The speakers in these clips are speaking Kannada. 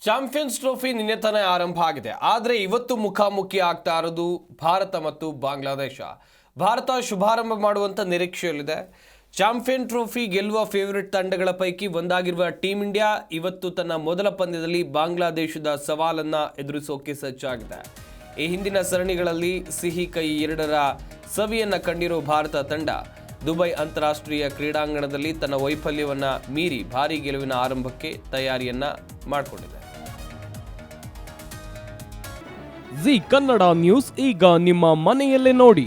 ಚಾಂಪಿಯನ್ಸ್ ಟ್ರೋಫಿ ನಿನ್ನೆ ತಾನೇ ಆರಂಭ ಆಗಿದೆ. ಆದರೆ ಇವತ್ತು ಮುಖಾಮುಖಿ ಆಗ್ತಾ ಇರೋದು ಭಾರತ ಮತ್ತು ಬಾಂಗ್ಲಾದೇಶ. ಭಾರತ ಶುಭಾರಂಭ ಮಾಡುವಂಥ ನಿರೀಕ್ಷೆಯಲ್ಲಿದೆ. ಚಾಂಪಿಯನ್ ಟ್ರೋಫಿ ಗೆಲ್ಲುವ ಫೇವರಿಟ್ ತಂಡಗಳ ಪೈಕಿ ಒಂದಾಗಿರುವ ಟೀಮ್ ಇಂಡಿಯಾ ಇವತ್ತು ತನ್ನ ಮೊದಲ ಪಂದ್ಯದಲ್ಲಿ ಬಾಂಗ್ಲಾದೇಶದ ಸವಾಲನ್ನು ಎದುರಿಸೋಕೆ ಸಜ್ಜಾಗಿದೆ. ಈ ಹಿಂದಿನ ಸರಣಿಗಳಲ್ಲಿ ಸಿಹಿ ಕೈ 2ರ ಸವಿಯನ್ನು ಕಂಡಿರೋ ಭಾರತ ತಂಡ ದುಬೈ ಅಂತಾರಾಷ್ಟ್ರೀಯ ಕ್ರೀಡಾಂಗಣದಲ್ಲಿ ತನ್ನ ವೈಫಲ್ಯವನ್ನು ಮೀರಿ ಭಾರೀ ಗೆಲುವಿನ ಆರಂಭಕ್ಕೆ ತಯಾರಿಯನ್ನ ಮಾಡಿಕೊಂಡಿದೆ. ಜಿ ಕನ್ನಡ ನ್ಯೂಸ್ ಈಗ ನಿಮ್ಮ ಮನೆಯಲ್ಲೇ ನೋಡಿ.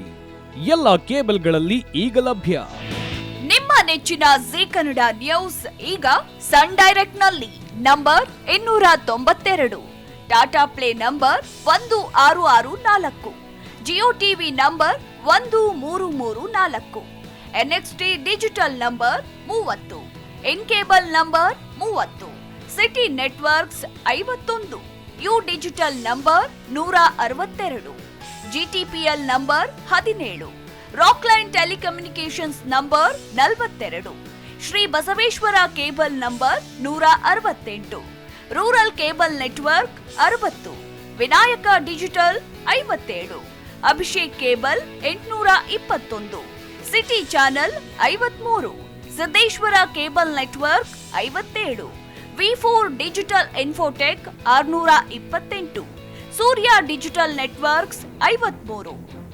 ಎಲ್ಲ ಕೇಬಲ್ಗಳಲ್ಲಿ ಈಗ ಲಭ್ಯ. ನಿಮ್ಮ ನೆಚ್ಚಿನ ಜಿ ಕನ್ನಡ ನ್ಯೂಸ್ ಈಗ ಸನ್ ಡೈರೆಕ್ಟ್ ನಲ್ಲಿ number 292, Tata play number 1664, Jio TV number 1334, NXT digital number 30, in cable number 30, city networks 51, U digital number 162, GTPL number 17, Rockline telecommunications number 42, Shri Basaveshwara cable number 168, rural cable network 60, Vinayaka digital 57, Abhishek cable 821, city channel 53, Siddeshwara cable network 57, V4 digital Infotech 628, Surya digital networks 53,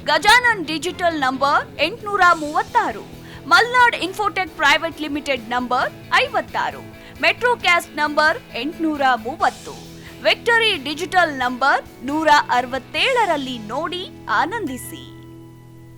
Gajanan digital number 836, Malnad Infotech Private Limited number 56, Metrocast number 830, Victory Digital number 167ರಲ್ಲಿ ನೋಡಿ ಆನಂದಿಸಿ.